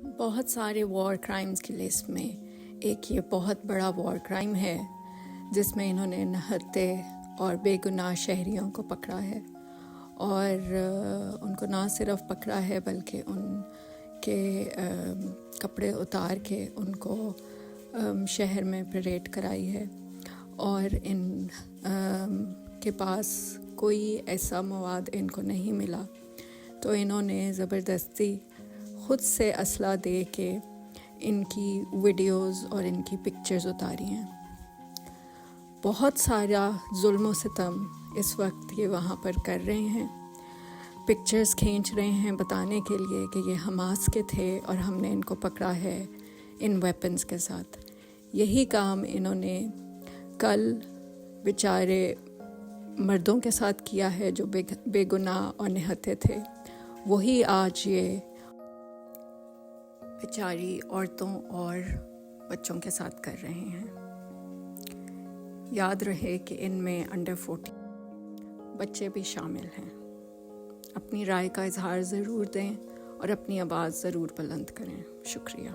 بہت سارے war crimes کی لسٹ میں ایک یہ بہت بڑا وار کرائم ہے جس میں انہوں نے نہتے اور بے گناہ شہریوں کو پکڑا ہے، اور ان کو نہ صرف پکڑا ہے بلکہ ان کے کپڑے اتار کے ان کو شہر میں پریڈ کرائی ہے، اور ان کے پاس کوئی ایسا مواد ان کو نہیں ملا تو انہوں نے زبردستی خود سے اسلحہ دے کے ان کی ویڈیوز اور ان کی پکچرز اتاری ہیں۔ بہت سارا ظلم و ستم اس وقت یہ وہاں پر کر رہے ہیں، پکچرز کھینچ رہے ہیں بتانے کے لیے کہ یہ حماس کے تھے اور ہم نے ان کو پکڑا ہے ان ویپنز کے ساتھ۔ یہی کام انہوں نے کل بیچارے مردوں کے ساتھ کیا ہے جو بے گناہ اور نہتے تھے، وہی آج یہ بیچاری عورتوں اور بچوں کے ساتھ کر رہے ہیں۔ یاد رہے کہ ان میں انڈر 40 بچے بھی شامل ہیں۔ اپنی رائے کا اظہار ضرور دیں اور اپنی آواز ضرور بلند کریں۔ شکریہ۔